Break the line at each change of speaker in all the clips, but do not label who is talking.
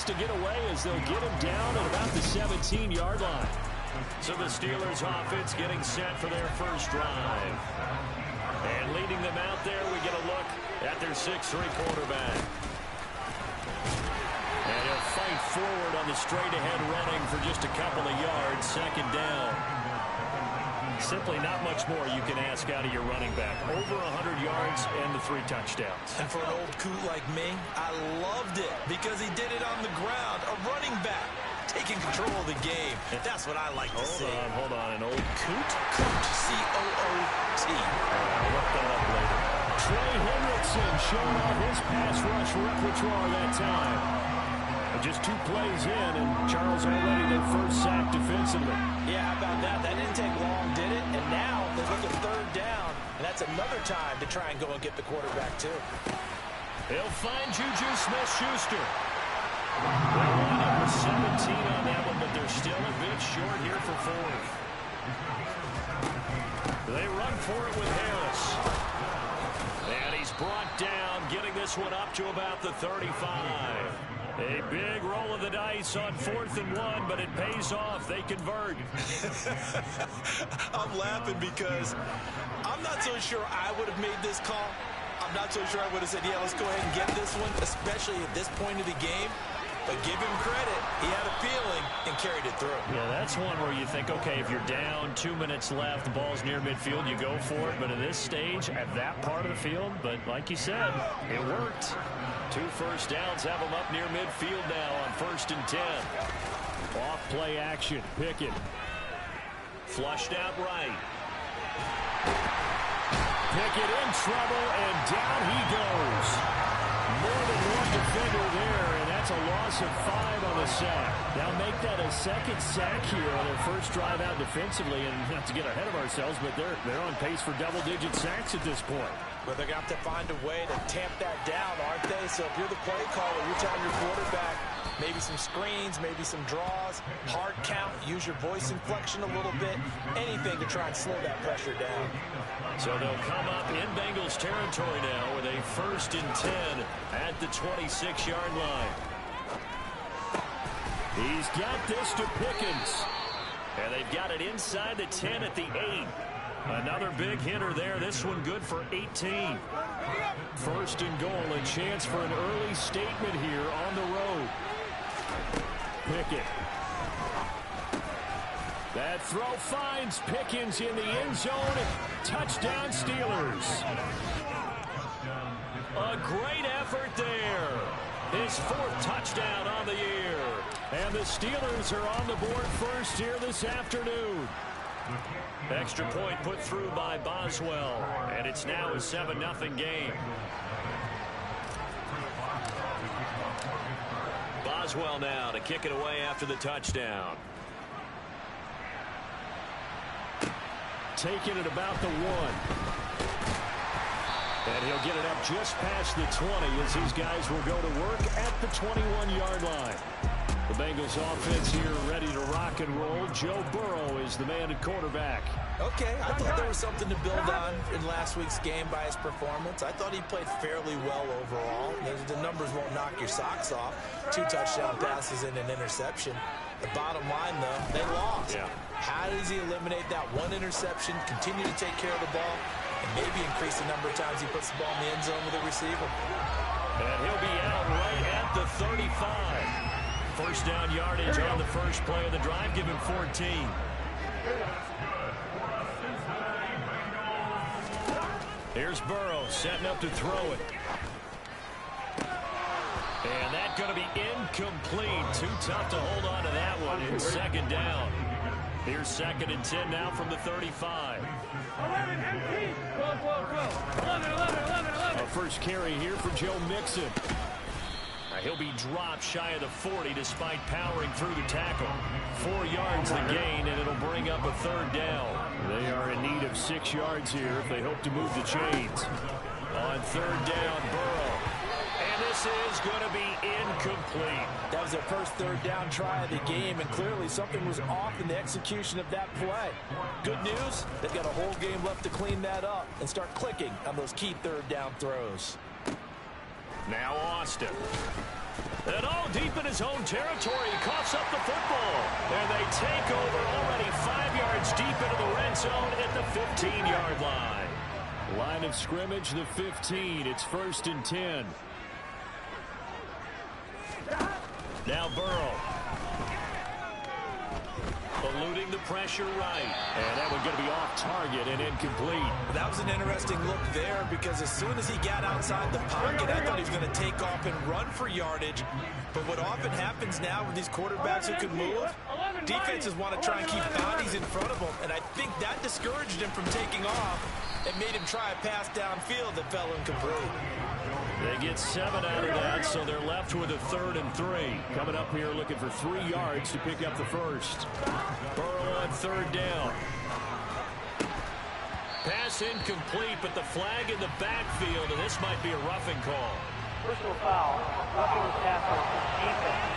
chance to get away as they'll get him down at about the 17-yard line. So the Steelers offense getting set for their first drive. And leading them out there, we get a look at their 6'3 quarterback. And he'll fight forward on the straight-ahead running for just a couple of yards, second down. Simply not much more you can ask out of your running back. Over 100 yards and the 3 touchdowns.
And for an old coot like me, I loved it because he did it on the ground. A running back taking control of the game. That's what I like to see.
Hold on. An old coot?
Coot. C-O-O-T.
I'll look that up later. Trey Hendrickson showing off his pass rush repertoire that time. Just 2 plays in, and Charles already their first sack defensively.
Yeah, how about that? That didn't take long, did it? And now they're looking third down, and that's another time to try and go and get the quarterback, too.
He'll find Juju Smith-Schuster. They'll line up with 17 on that one, but they're still a bit short here for 4th. They run for it with Harris. And he's brought down, getting this one up to about the 35. A big roll of the dice on 4th and 1, but it pays off. They convert.
I'm laughing because I'm not so sure I would have made this call. I'm not so sure I would have said, yeah, let's go ahead and get this one, especially at this point of the game. But give him credit. He had a feeling and carried it through.
Yeah, that's one where you think, okay, if you're down, 2 minutes left, the ball's near midfield, you go for it. But at this stage, at that part of the field, but like you said, it worked. 2 first downs have them up near midfield now on 1st and 10. Off play action. Pickett. Flushed out right. Pickett in trouble, and down he goes. More than one defender there, and that's a loss of 5 on the sack. Now make that a second sack here on their first drive out defensively, and not to get ahead of ourselves, but they're on pace for double-digit sacks at this point.
But they're going to have to find a way to tamp that down, aren't they? So if you're the play caller, you're telling your quarterback maybe some screens, maybe some draws, hard count, use your voice inflection a little bit, anything to try and slow that pressure down.
So they'll come up in Bengals territory now with a 1st and 10 at the 26-yard line. He's got this to Pickens. And they've got it inside the 10 at the 8. Another big hitter there. This one good for 18. 1st and goal. A chance for an early statement here on the road. Pickett. That throw finds Pickens in the end zone. Touchdown Steelers. A great effort there. His 4th touchdown on the year. And the Steelers are on the board first here this afternoon. Extra point put through by Boswell. And it's now a 7-0 game. Boswell now to kick it away after the touchdown. Taking it about the 1. And he'll get it up just past the 20 as these guys will go to work at the 21-yard line. The Bengals offense here ready to rock and roll. Joe Burrow is the man at quarterback.
Okay, I thought there was something to build on in last week's game by his performance. I thought he played fairly well overall. The numbers won't knock your socks off. 2 touchdown passes and an interception. The bottom line, though, they lost.
Yeah.
How does he eliminate that 1 interception, continue to take care of the ball, and maybe increase the number of times he puts the ball in the end zone with a receiver?
And he'll be out right at the 35. First down yardage on the first play of the drive. Give him 14. Here's Burrow setting up to throw it. And that's going to be incomplete. Too tough to hold on to that one in 2nd down. Here's 2nd and 10 now from the 35.
11.
A first carry here for Joe Mixon. He'll be dropped shy of the 40 despite powering through the tackle. 4 yards the gain, and it'll bring up a 3rd down. They are in need of 6 yards here if they hope to move the chains. On 3rd down, Burrow. And this is going to be incomplete.
That was their first 3rd down try of the game, and clearly something was off in the execution of that play. Good news, they've got a whole game left to clean that up and start clicking on those key 3rd down throws.
Now Austin. And all deep in his own territory, he coughs up the football. And they take over already 5 yards deep into the red zone at the 15-yard line. Line of scrimmage, the 15. It's 1st and 10. Now Burrow. Eluding the pressure right. And that one going to be off target and incomplete.
That was an interesting look there because as soon as he got outside the pocket, I thought he was going to take off and run for yardage. But what often happens now with these quarterbacks who can move, defenses want to try and keep bodies in front of them. And I think that discouraged him from taking off and made him try a pass downfield that fell incomplete.
They get 7 out of that, so they're left with a 3rd and 3. Coming up here looking for 3 yards to pick up the first. Burrow on 3rd down. Pass incomplete, but the flag in the backfield, and this might be a roughing call.
Personal foul. Roughing the tackle. Defense.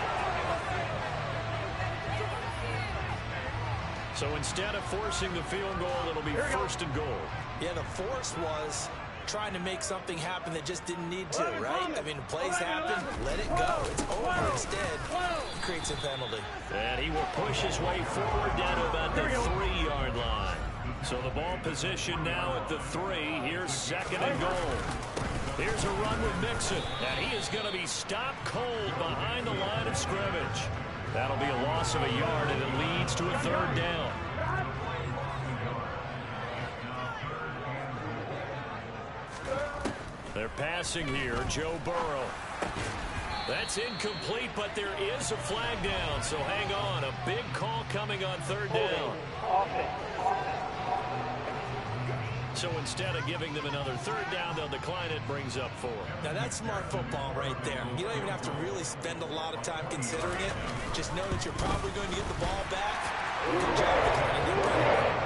So instead of forcing the field goal, it'll be 1st and goal.
Yeah, the force was trying to make something happen that just didn't need to, right? I mean, plays happen, let it go. It's over. Instead, it creates a penalty.
And he will push his way forward down to about the 3-yard line. So the ball position now at the 3. Here's 2nd and goal. Here's a run with Mixon. And he is going to be stopped cold behind the line of scrimmage. That'll be a loss of a yard, and it leads to a 3rd down. They're passing here. Joe Burrow. That's incomplete, but there is a flag down, so hang on. A big call coming on 3rd down. So instead of giving them another 3rd down, they'll decline it, brings up 4.
Now that's smart football right there. You don't even have to really spend a lot of time considering it. Just know that you're probably going to get the ball back. Good job declining the penalty.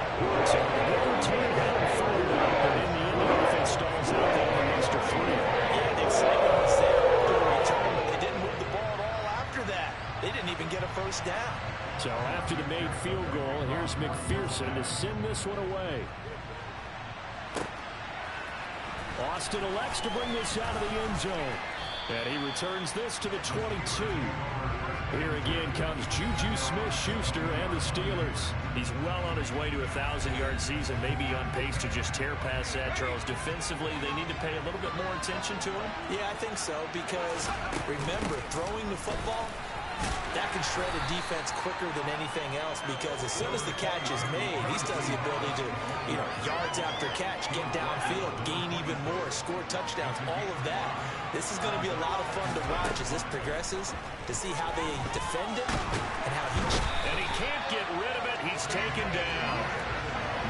So the team had a 3rd out, but in the end, the offense stalls out there on extra 3.
Yeah, the excitement was there after the return, but they didn't move the ball at all after that. They didn't even get a 1st down.
So after the made field goal, here's McPherson to send this one away. Austin elects to bring this out of the end zone. And he returns this to the 22. Here again comes Juju Smith-Schuster and the Steelers. He's well on his way to a 1,000-yard season, maybe on pace to just tear past that, Charles. Defensively, they need to pay a little bit more attention to him.
Yeah, I think so, because remember, throwing the football, that can shred a defense quicker than anything else, because as soon as the catch is made, he still has the ability to, yards after catch, get downfield, gain even more, score touchdowns, all of that. This is going to be a lot of fun to watch as this progresses, to see how they defend it and how he...
And he can't get rid of it. He's taken down.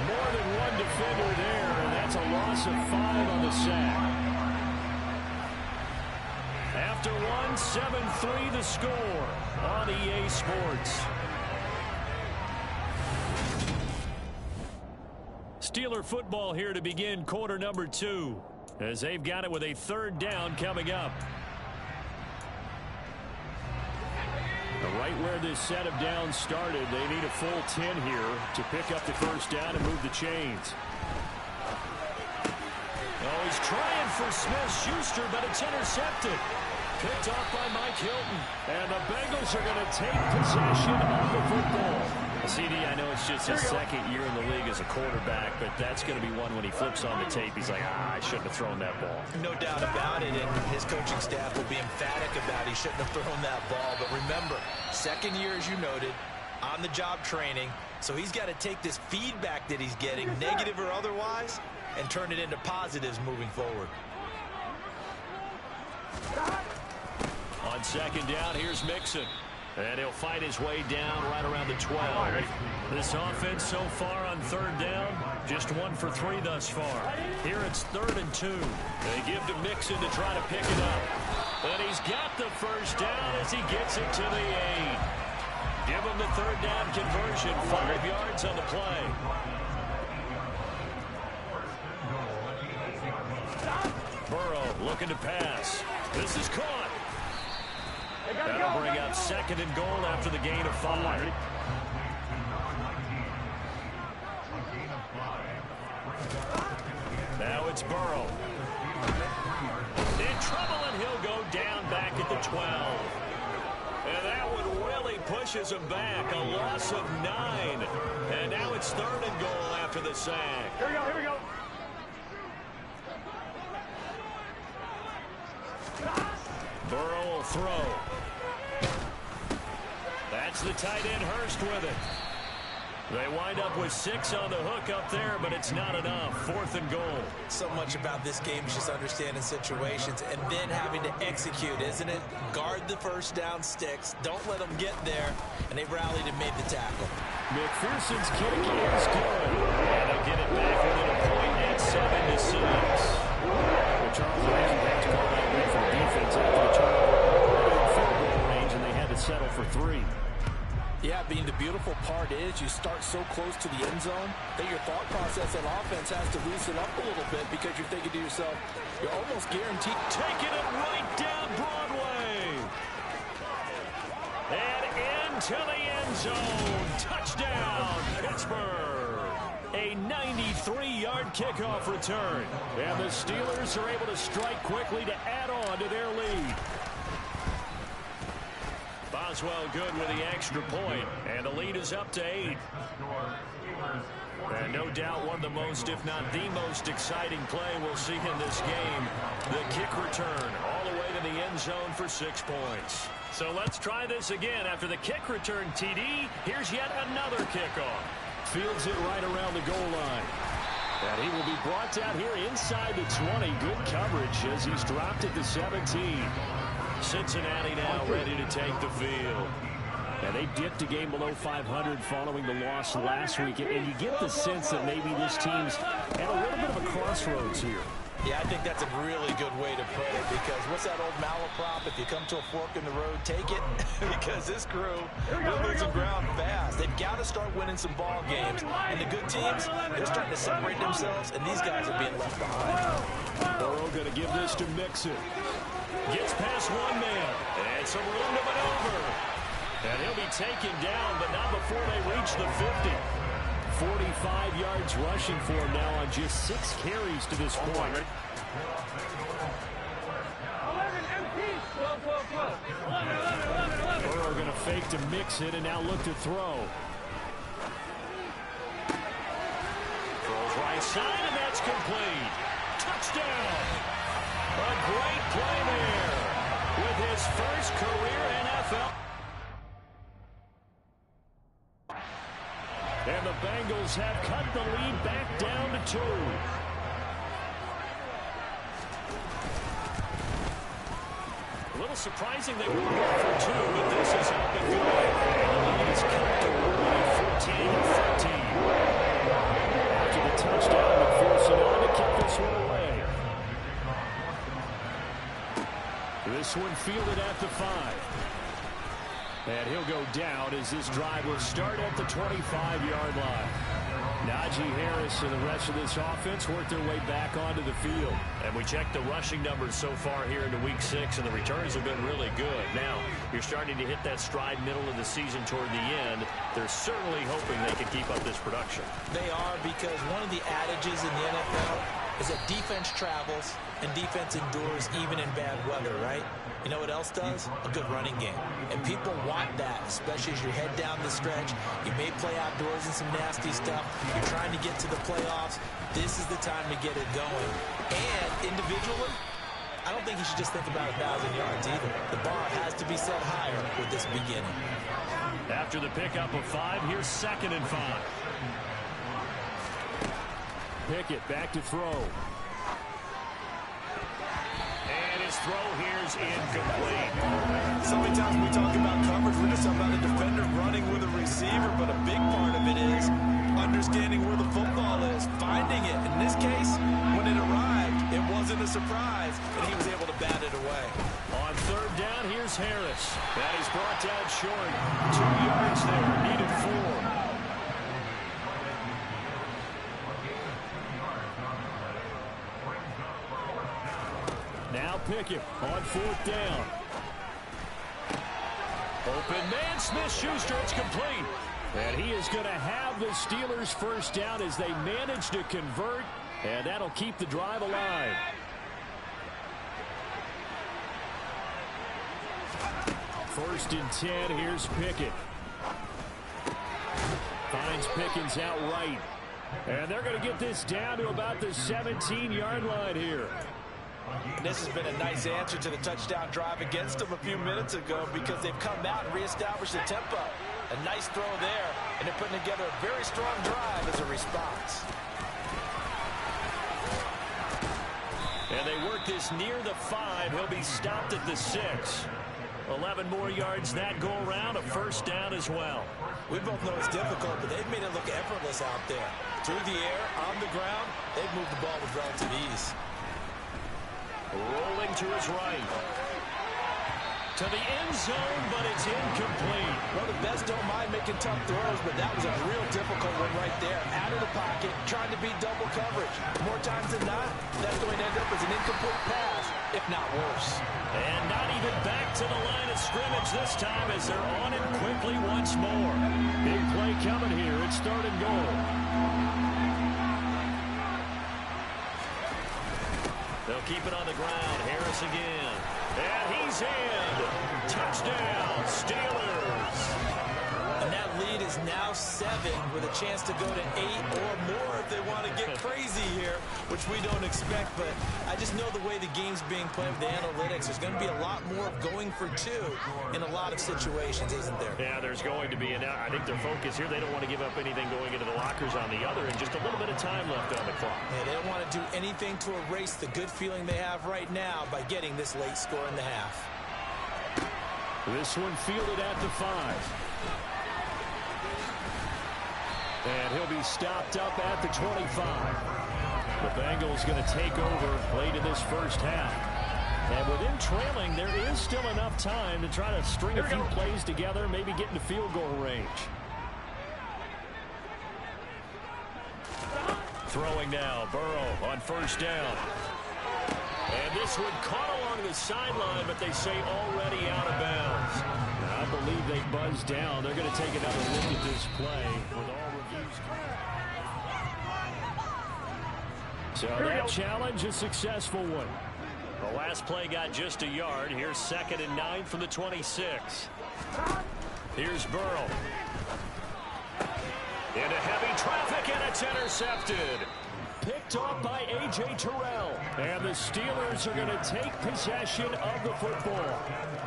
More than one defender there, and that's a loss of 5 on the sack. After 7-3 the score on EA Sports. Steeler football here to begin quarter number 2, as they've got it with a 3rd down coming up. Right where this set of downs started, they need a full 10 here to pick up the 1st down and move the chains. Oh, he's trying for Smith-Schuster, but it's intercepted. Picked off by Mike Hilton. And the Bengals are going to take possession of the football. CD, I know it's just his 2nd year in the league as a quarterback, but that's going to be one when he flips on the tape. He's like, I shouldn't have thrown that ball.
No doubt about it, and his coaching staff will be emphatic about he shouldn't have thrown that ball. But remember, 2nd year, as you noted, on-the-job training. So he's got to take this feedback that he's getting, negative or otherwise, and turn it into positives moving forward.
On 2nd down, here's Mixon. And he'll fight his way down right around the 12. This offense so far on 3rd down, just 1 for 3 thus far. Here it's 3rd and 2. They give to Mixon to try to pick it up. And he's got the 1st down as he gets it to the 8. Give him the 3rd down conversion. 5 yards on the play. Burrow looking to pass. This is caught. That'll bring up 2nd and goal after the gain of 5. Now it's Burrow. In trouble, and he'll go down back at the 12. And that one really pushes him back. A loss of 9. And now it's 3rd and goal after the sack.
Here we go, here we go.
Burrow will throw. That's the tight end Hurst with it. They wind up with 6 on the hook up there, but it's not enough. 4th and goal.
So much about this game is just understanding situations and then having to execute, isn't it? Guard the first down sticks. Don't let them get there. And they rallied and made the tackle.
McPherson's kick is good. And they'll get it back within a point at 7-6. Well, Charles, they haven't had to call that way for defense after the turnover in field goal range, and they had to settle for 3.
Yeah, Bean, the beautiful part is you start so close to the end zone that your thought process on offense has to loosen up a little bit because you're thinking to yourself, you're almost guaranteed.
Taking it right down Broadway. And into the end zone. Touchdown, Pittsburgh. A 93-yard kickoff return. And the Steelers are able to strike quickly to add on to their lead. Boswell good with the extra point, and the lead is up to 8. And no doubt one of the most, if not the most exciting play we'll see in this game. The kick return all the way to the end zone for 6 points. So let's try this again. After the kick return TD, here's yet another kickoff. Fields it right around the goal line. And he will be brought down here inside the 20. Good coverage as he's dropped at the 17. Cincinnati now ready to take the field. And they dipped a game below 500 following the loss last week. And you get the sense that maybe this team's at a little bit of a crossroads here.
Yeah, I think that's a really good way to put it, because what's that old malaprop? If you come to a fork in the road, take it. Because this crew, they're losing ground fast. They've got to start winning some ball games. And the good teams, they're starting to separate themselves, and these guys are being left behind.
Burrow going to give this to Mixon. Gets past one man, and some room to maneuver. And he'll be taken down, but not before they reach the 50. 45 yards rushing for him now on just 6 carries to this point.
11 MPs. 12. 11.
Burrow going to fake to mix it and now look to throw. Throws right side, and that's complete. Touchdown. A great play there with his first career NFL. And the Bengals have cut the lead back down to 2. A little surprising they were going for 2, but this is how it going. And the lead is cut to 14-13. After the touchdown, McPherson on to kick this one away. This one fielded at the 5. And he'll go down as this drive will start at the 25-yard line. Najee Harris and the rest of this offense work their way back onto the field. And we checked the rushing numbers so far here into Week 6, and the returns have been really good. Now, you're starting to hit that stride middle of the season toward the end. They're certainly hoping they can keep up this production.
They are, because one of the adages in the NFL is that defense travels and defense endures even in bad weather, right? You know what else does? A good running game. And people want that, especially as you head down the stretch. You may play outdoors in some nasty stuff. You're trying to get to the playoffs. This is the time to get it going. And individually, I don't think you should just think about 1,000 yards either. The bar has to be set higher with this beginning.
After the pickup of 5, here's 2nd and 5. Pickett back to throw. And his throw here's incomplete.
So many times when we talk about coverage, we're just talking about a defender running with a receiver, but a big part of it is understanding where the football is, finding it. In this case, when it arrived, it wasn't a surprise, and he was able to bat it away.
On 3rd down, here's Harris. And he's brought down short. 2 yards there, needed 4. Now Pickett on 4th down. Open man, Smith-Schuster, it's complete. And he is going to have the Steelers first down as they manage to convert, and that'll keep the drive alive. First and 10, here's Pickett. Finds Pickens out right. And they're going to get this down to about the 17-yard line here.
This has been a nice answer to the touchdown drive against them a few minutes ago because they've come out and reestablished the tempo. A nice throw there, and they're putting together a very strong drive as a response.
And they work this near the 5. He'll be stopped at the 6. 11 more yards that go around, a first down as well.
We both know it's difficult, but they've made it look effortless out there. Through the air, on the ground, they've moved the ball with relative ease.
Rolling to his right. To the end zone, but it's incomplete.
Well, the best don't mind making tough throws, but that was a real difficult one right there. Out of the pocket, trying to beat double coverage. More times than not, that's going to end up as an incomplete pass, if not worse.
And not even back to the line of scrimmage this time as they're on it quickly once more. Big play coming here. It's third and goal. They'll keep it on the ground. Harris again. And he's in. Touchdown, Steelers.
And that lead is now 7 with a chance to go to 8 or more if they want to get crazy here, which we don't expect. But I just know the way the game's being played with the analytics, there's going to be a lot more of going for 2 in a lot of situations, isn't there?
Yeah, there's going to be. And I think their focus here, they don't want to give up anything going into the lockers on the other, and just a little bit of time left on the clock.
Yeah, they don't want to do anything to erase the good feeling they have right now by getting this late score in the half.
This one fielded at the 5. And he'll be stopped up at the 25. The Bengals going to take over late in this first half. And with them trailing, there is still enough time to try to string a few plays together, maybe get into field goal range. Throwing now, Burrow on first down. And this one caught along the sideline, but they say already out of bounds. And I believe they buzzed down. They're going to take another look at this play with all reviews. So that challenge, a successful one. The last play got just a yard. Here's 2nd and 9 from the 26. Here's Burrow. Into heavy traffic, and it's intercepted. Picked off by A.J. Terrell. And the Steelers are going to take possession of the football.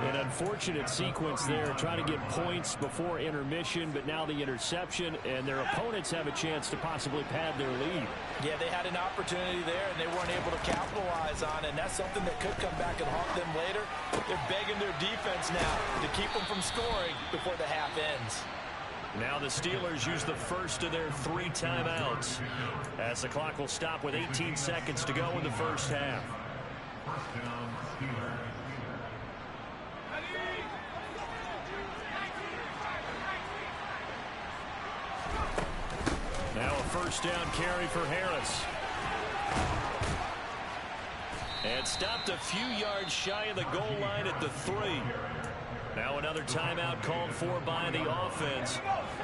An unfortunate sequence there, trying to get points before intermission, but now the interception, and their opponents have a chance to possibly pad their lead.
Yeah, they had an opportunity there, and they weren't able to capitalize on it, and that's something that could come back and haunt them later. They're begging their defense now to keep them from scoring before the half ends.
Now the Steelers use the first of their 3 timeouts as the clock will stop with 18 seconds to go in the first half. Now a first down carry for Harris. And stopped a few yards shy of the goal line at the 3. Now another timeout called for by the offense.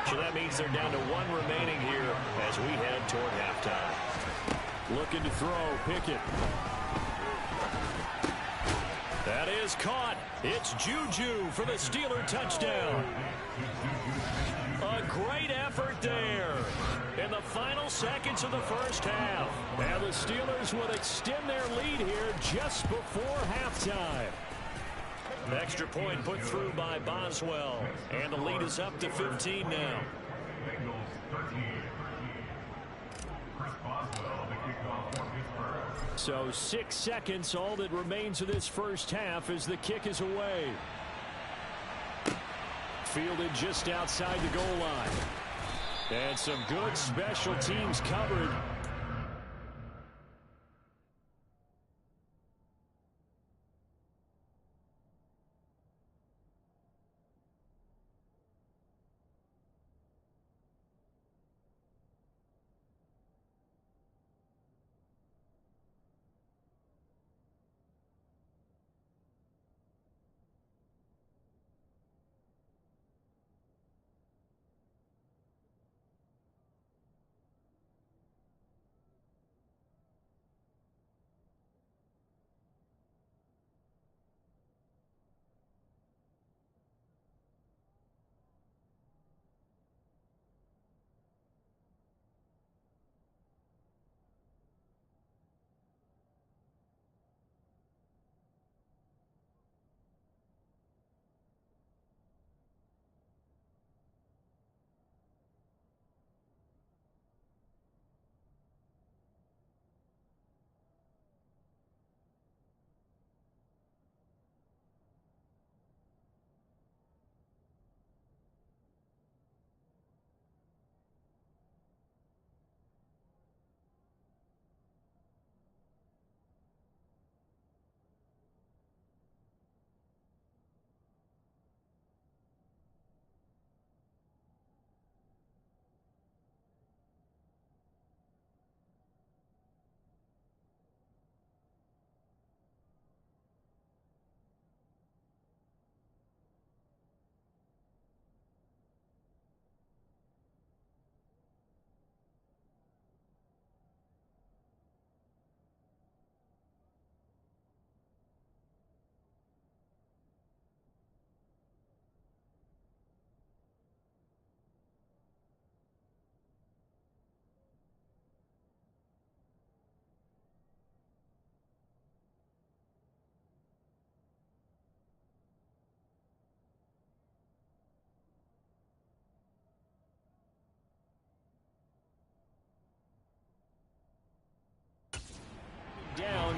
So that means they're down to 1 remaining here as we head toward halftime. Looking to throw, Pickett. That is caught. It's Juju for the Steeler touchdown. A great effort there in the final seconds of the first half. And the Steelers would extend their lead here just before halftime. Extra point put through by Boswell. And the lead is up to 15 now. So 6 seconds, all that remains of this first half as the kick is away. Fielded just outside the goal line. And some good special teams covered.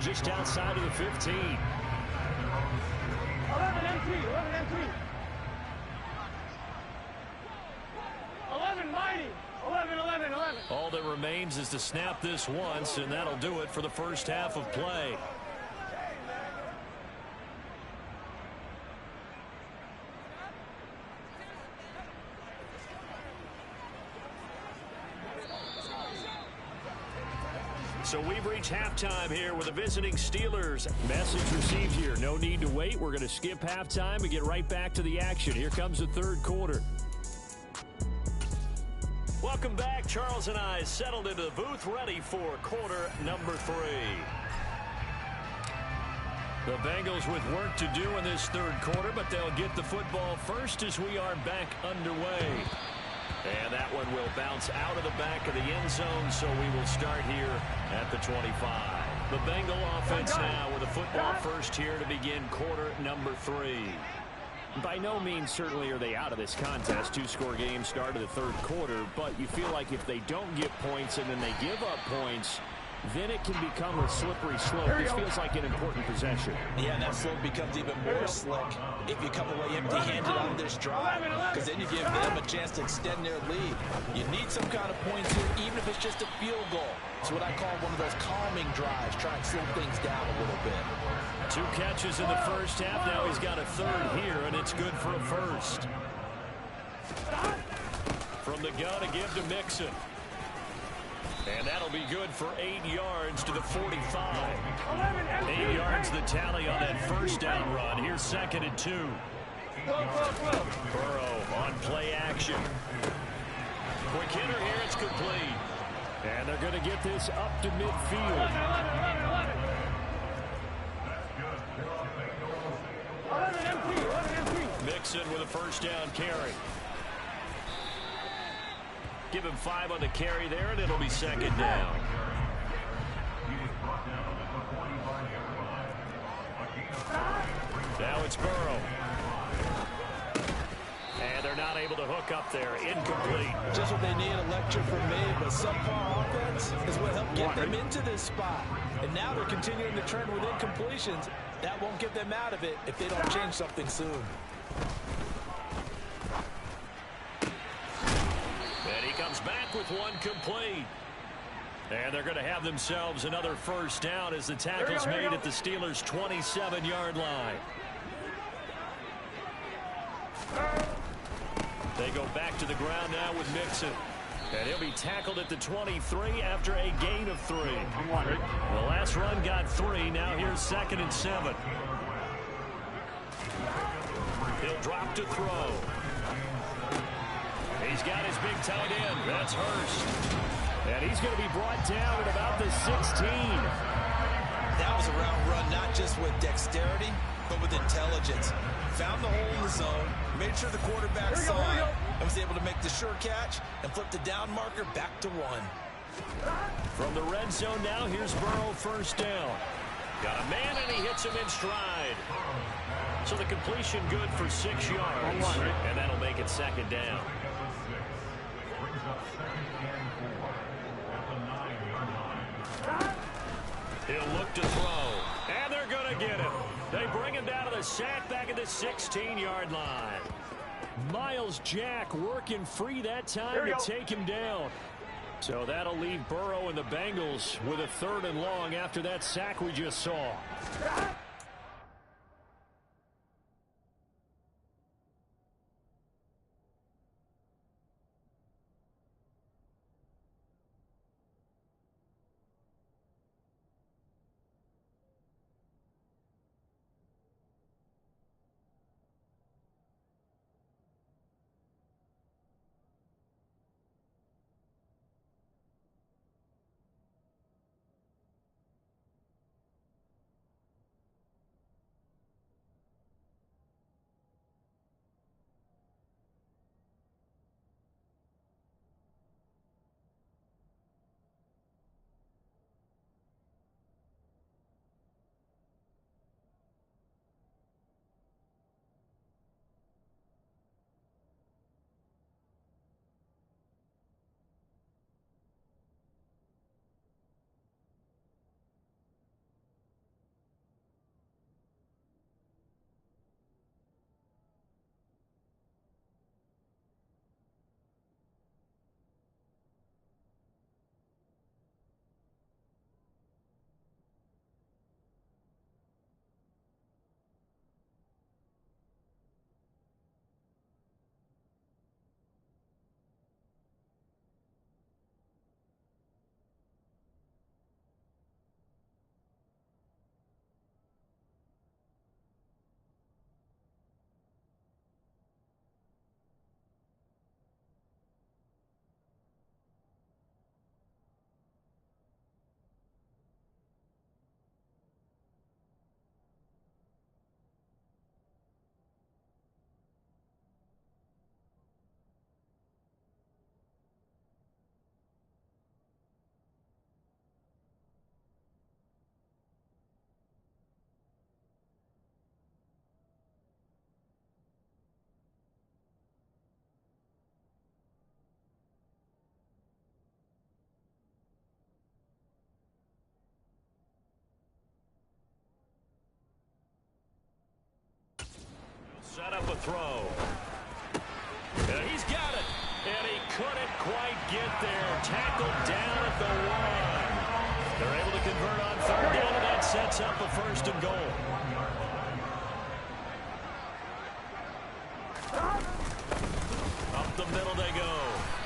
just outside of the 15.
11 M3, 11 M3. 11 mighty. 11, 11, 11.
All that remains is to snap this once, and that'll do it for the first half of play. So we've reached halftime here with the visiting Steelers. Message received here. No need to wait. We're going to skip halftime and get right back to the action. Here comes the third quarter. Welcome back. Charles and I settled into the booth, ready for quarter number 3. The Bengals with work to do in this third quarter, but they'll get the football first as we are back underway. And that one will bounce out of the back of the end zone, so we will start here at the 25. The Bengal offense now with the football first here to begin quarter number 3. By no means certainly are they out of this contest. 2-score game start of the third quarter, but you feel like if they don't get points and then they give up points, then it can become a slippery slope. This feels like an important possession.
Yeah, and that slope becomes even more slick if you come away empty-handed on this drive, because then you give them a chance to extend their lead. You need some kind of points here, even if it's just a field goal. It's what I call one of those calming drives, try and slow things down a little bit.
2 catches in the first half. Now he's got a third here, and it's good for a first. From the gun to give to Mixon. And that'll be good for 8 yards to the 45. 8 yards the tally on that first down run. Here's 2nd and 2. Burrow on play action. Quick hitter here. It's complete. And they're going to get this up to midfield.
11 MP.
Mixon with a first down carry. Give him 5 on the carry there, and it'll be 2nd down. Now it's Burrow. And they're not able to hook up there. Incomplete.
Just what they need, a lecture from me, but subpar offense is what helped get them into this spot. And now they're continuing the trend with incompletions. That won't get them out of it if they don't change something soon.
Comes back with 1 complete. And they're going to have themselves another first down as the tackle's made at the Steelers' 27-yard line. They go back to the ground now with Mixon. And he'll be tackled at the 23 after a gain of 3. The last run got 3. Now here's 2nd and 7. He'll drop to throw. He's got his big tight end. That's Hurst. And he's going to be brought down at about the 16.
That was a route run, not just with dexterity, but with intelligence. Found the hole in the zone, made sure the quarterback saw it, and was able to make the sure catch and flip the down marker back to 1.
From the red zone now, here's Burrow first down. Got a man, and he hits him in stride. So the completion good for 6 yards. And that'll make it 2nd down. He'll look to throw. And they're going to get him. They bring him down to the sack back at the 16-yard line. Miles Jack working free that time to take him down. So that'll leave Burrow and the Bengals with a 3rd and long after that sack we just saw. throw. And he's got it. And he couldn't quite get there. Tackled down at the 1. They're able to convert on third down, and that sets up a 1st and goal. Up the middle they go.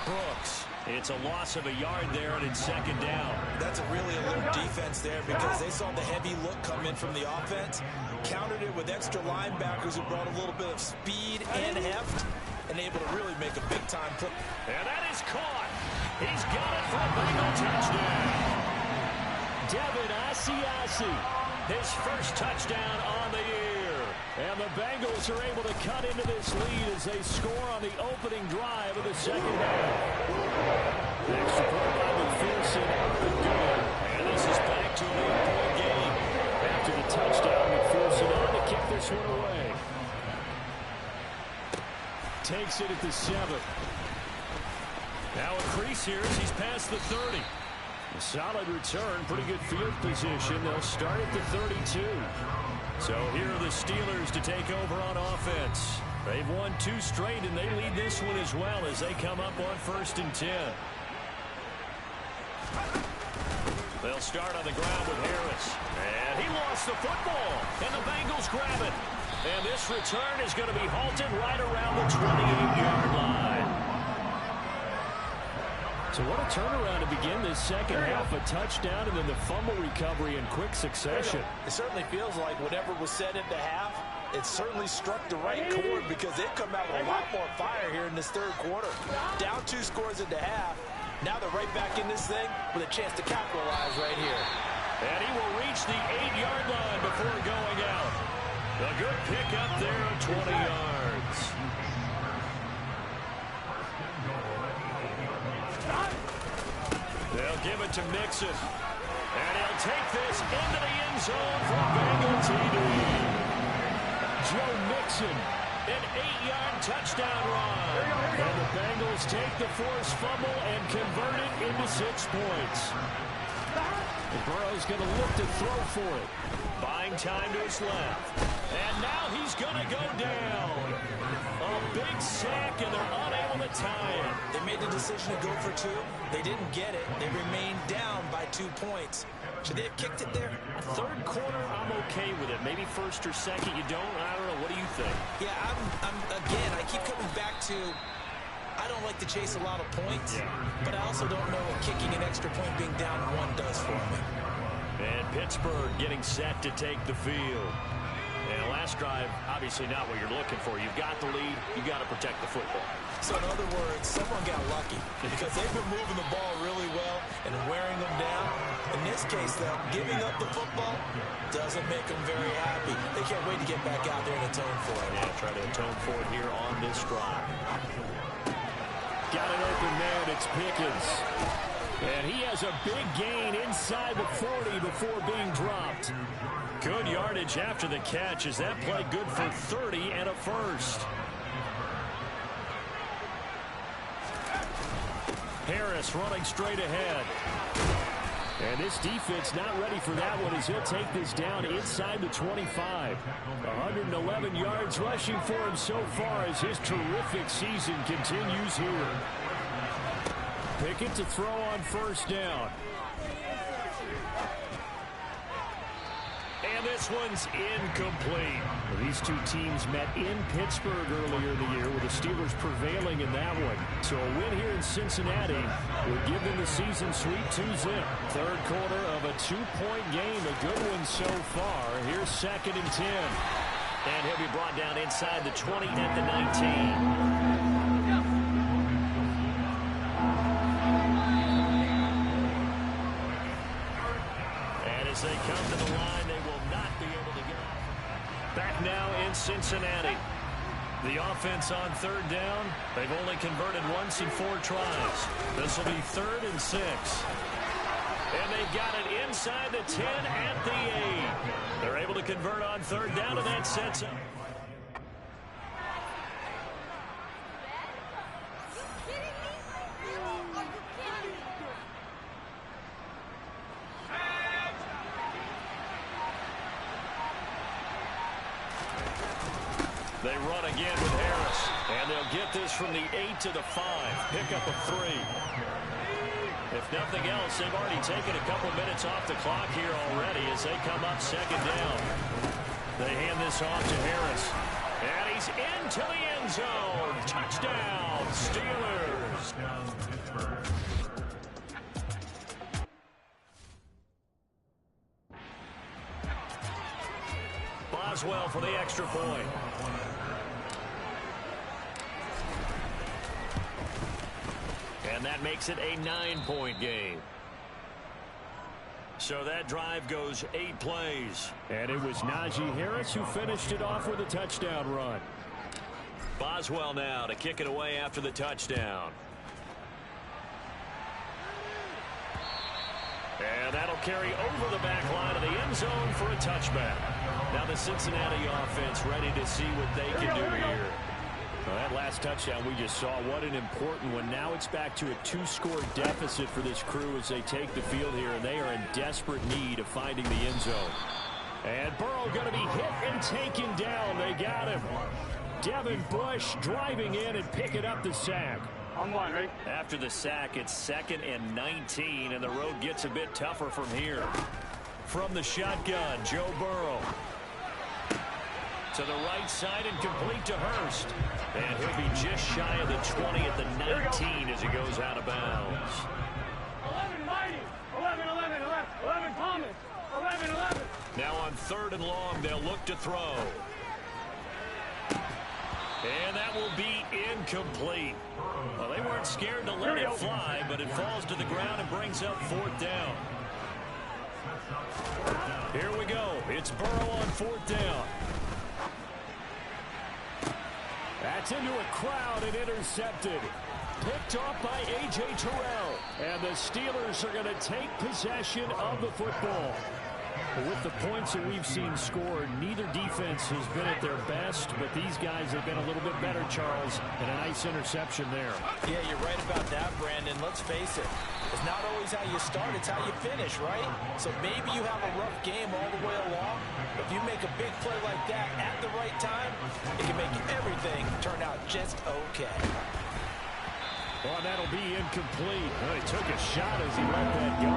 Brooks. It's a loss of a yard there, and it's 2nd down.
That's a really alert defense there because they saw the heavy look come in from the offense, countered it with extra linebackers who brought a little bit of speed and heft, and able to really make a big-time play.
And that is caught. He's got it for a Bengal touchdown. Devin Asiasi, his first touchdown on the year. And the Bengals are able to cut into this lead as they score on the opening drive of the 2nd half. Extra point by McPherson, up and good. And this is back to an 8-point game. After the touchdown, McPherson on to kick this one away. Takes it at the 7. Now a crease here as he's past the 30. A solid return, pretty good field position. They'll start at the 32. So here are the Steelers to take over on offense. They've won 2 straight, and they lead this one as well as they come up on 1st and 10. They'll start on the ground with Harris. And he lost the football, and the Bengals grab it. And this return is going to be halted right around the 28-yard line. So what a turnaround to begin this 2nd half. A touchdown and then the fumble recovery in quick succession.
It certainly feels like whatever was said at the half, it certainly struck the right chord because they've come out with a lot more fire here in this 3rd quarter. Down 2 scores at the half. Now they're right back in this thing with a chance to capitalize right here.
And he will reach the 8-yard line before going out. A good pick up there of 20 yards. They'll give it to Mixon. And he'll take this into the end zone for Bengal TD. Joe Mixon, an 8-yard touchdown run. And the Bengals take the forced fumble and convert it into 6 points. And Burrow's going to look to throw for it. Buying time to his left. And now he's going to go down. A big sack, and they're unable to tie it.
They made the decision to go for 2. They didn't get it. They remained down by 2 points. Should they have kicked it there?
3rd quarter, I'm okay with it. Maybe 1st or 2nd, you don't? I don't know. What do you think?
Yeah, again, I keep coming back to I don't like to chase a lot of points, but I also don't know what kicking an extra point being down 1 does for me.
And Pittsburgh getting set to take the field. And last drive, obviously not what you're looking for. You've got the lead. You've got to protect the football.
So in other words, someone got lucky because they've been moving the ball really well and wearing them down. In this case, though, giving up the football doesn't make them very happy. They can't wait to get back out there and atone for it.
Yeah, try to atone for it here on this drive. Got an open man. It's Pickens. And he has a big gain inside the 40 before being dropped. Good yardage after the catch. Is that play good for 30 and a 1st? Harris running straight ahead. And this defense not ready for that one as he'll take this down inside the 25. 111 yards rushing for him so far as his terrific season continues here. Pickett to throw on 1st down. And this one's incomplete. These 2 teams met in Pittsburgh earlier in the year with the Steelers prevailing in that one. So a win here in Cincinnati would give them the season sweep 2-zip. 3rd quarter of a 2-point game. A good one so far. Here's 2nd and 10. And he'll be brought down inside the 20 at the 19. As they come to the line, they will not be able to get it. Back now in Cincinnati. The offense on 3rd down. They've only converted once in 4 tries. This will be 3rd and 6. And they've got it inside the 10 at the 8. They're able to convert on 3rd down, and that sets up. They run again with Harris. And they'll get this from the 8 to the 5. Pick up of 3. If nothing else, they've already taken a couple minutes off the clock here already as they come up second down. They hand this off to Harris. And he's into the end zone. Touchdown, Steelers. Boswell for the extra point. And that makes it a 9-point game. So that drive goes 8 plays.
And it was Najee Harris who finished it off with a touchdown run.
Boswell now to kick it away after the touchdown. And that'll carry over the back line of the end zone for a touchback. Now the Cincinnati offense ready to see what they can do here.
Well, that last touchdown we just saw, what an important one. Now it's back to a 2-score deficit for this crew as they take the field here, and they are in desperate need of finding the end zone. And Burrow going to be hit and taken down. They got him. Devin Bush driving in and picking up the sack.
On one, right?
After the sack, it's 2nd and 19, and the road gets a bit tougher from here. From the shotgun, Joe Burrow. To the right side and complete to Hurst. And he'll be just shy of the 20 at the 19 as he goes out of bounds.
11 Mighty. 11 Thomas. 11.
Now on 3rd and long, they'll look to throw. And that will be incomplete. Well, they weren't scared to let it fly, but it falls to the ground and brings up 4th down. Here we go. It's Burrow on 4th down.
That's into a crowd and intercepted. Picked off by A.J. Terrell. And the Steelers are going to take possession of the football. With the points that we've seen scored, neither defense has been at their best, but these guys have been a little bit better, Charles, and a nice interception there.
Yeah, you're right about that, Brandon. Let's face it. It's not always how you start, it's how you finish, right? So maybe you have a rough game all the way along, but if you make a big play like that at the right time, it can make everything turn out just okay.
Well, that'll be incomplete. Well, he took a shot as he let that go,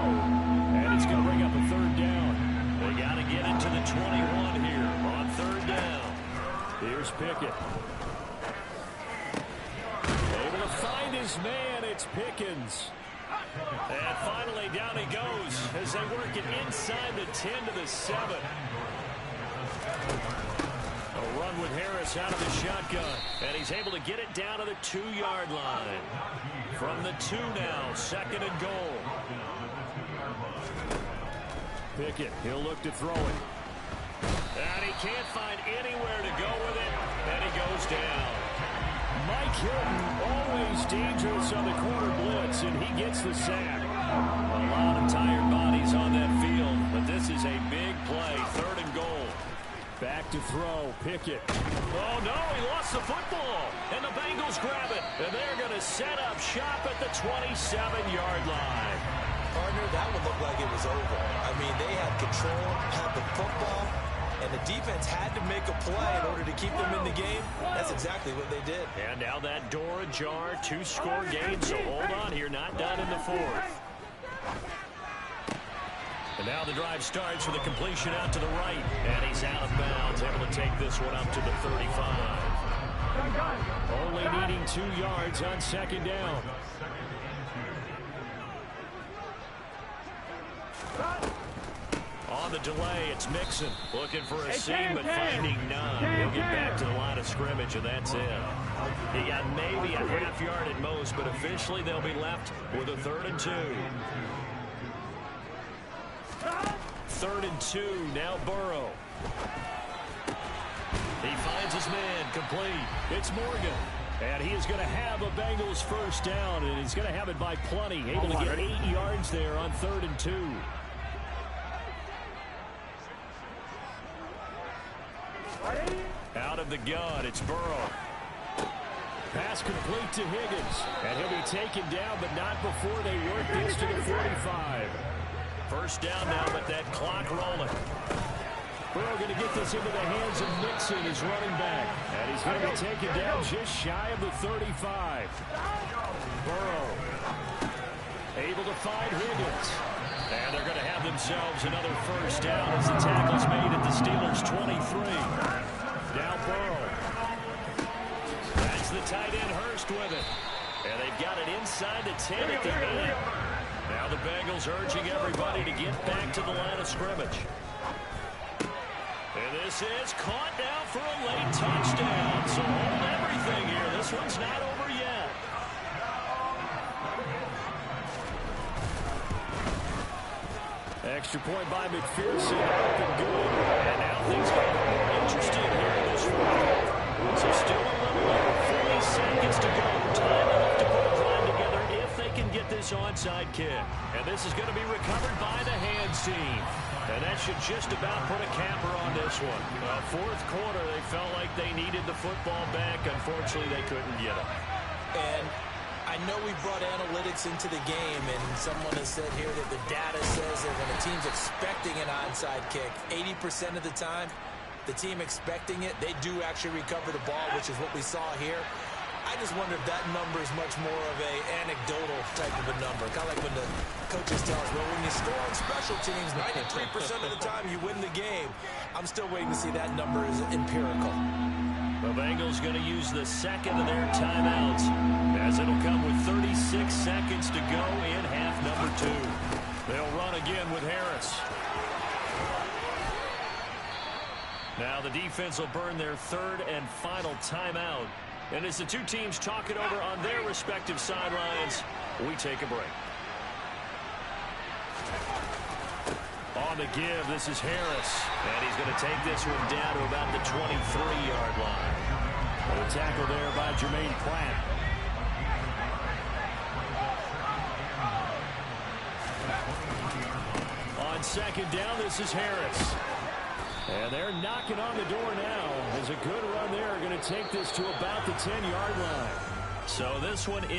and it's going to bring up a 3rd down.
They got to get into the 21 here on 3rd down.
Here's Pickett. Able to find his man. It's Pickens.
And finally down he goes as they work it inside the 10 to the 7. A run with Harris out of the shotgun. And he's able to get it down to the 2-yard line. From the 2 now, 2nd and goal.
Pickett, he'll look to throw it.
And he can't find anywhere to go with it. And he goes down.
Mike Hilton, always dangerous on the corner blitz, and he gets the sack.
A lot of tired bodies on that field, but this is a big play. 3rd and goal.
Back to throw, Pickett.
Oh, no, he lost the football. And the Bengals grab it. And they're going to set up shop at the 27-yard line.
Partner, that would look like it was over. I mean, they had control, had the football, and the defense had to make a play in order to keep them in the game. That's exactly what they did.
And now that door ajar, 2-score game, so hold on here, not done in the 4th. And now the drive starts with a completion out to the right. And he's out of bounds, able to take this one up to the 35.
Only needing 2 yards on 2nd down.
On the delay, it's Mixon looking for a seam, but finding none. He'll get back to the line of scrimmage, and that's it. He got maybe a half yard at most, but officially they'll be left with a 3rd and 2. 3rd and 2, now Burrow. He finds his man, complete. It's Morgan. And he is going to have a Bengals 1st down, and he's going to have it by plenty. Able to get 8 yards there on 3rd and 2. Out of the gun, it's Burrow.
Pass complete to Higgins. And he'll be taken down, but not before they work this to the 45.
1st down now, but that clock rolling.
Burrow going to get this into the hands of Mixon, his running back. And he's going to be taken down just shy of the 35. Burrow able to find Higgins. And they're going to have themselves another first down as the tackle's made at the Steelers' 23. Now Burrow. That's the tight end Hurst with it. And they've got it inside the 10 at the end. Now the Bengals urging everybody to get back to the line of scrimmage. And this is caught now for a late touchdown. So hold everything here. This one's not over yet. Extra point by McPherson. Up and good. And now things get a little more interesting here in this fourth. So still a little over 40 seconds to go. Time enough to put a drive together if they can get this onside kick. And this is going to be recovered by the hands team. And that should just about put a capper on this one. Fourth quarter, they felt like they needed the football back. Unfortunately, they couldn't get it.
And I know we brought analytics into the game, and someone has said here that the data says that when a team's expecting an onside kick, 80% of the time, the team expecting it, they do actually recover the ball, which is what we saw here. I just wonder if that number is much more of a anecdotal type of a number. Kind of like when the coaches tell us, well, when you score on special teams, 93% of the time you win the game. I'm still waiting to see that number is empirical.
The Bengals going to use the second of their timeouts as it'll come with 36 seconds to go in half number 2. They'll run again with Harris. Now the defense will burn their third and final timeout. And as the two teams talk it over on their respective sidelines, we take a break. On the give, this is Harris. And he's going to take this one down to about the 23-yard line. The tackle there by Jermaine Pratt. On second down, this is Harris. And they're knocking on the door now. There's a good run there. Going to take this to about the 10-yard line. So this one is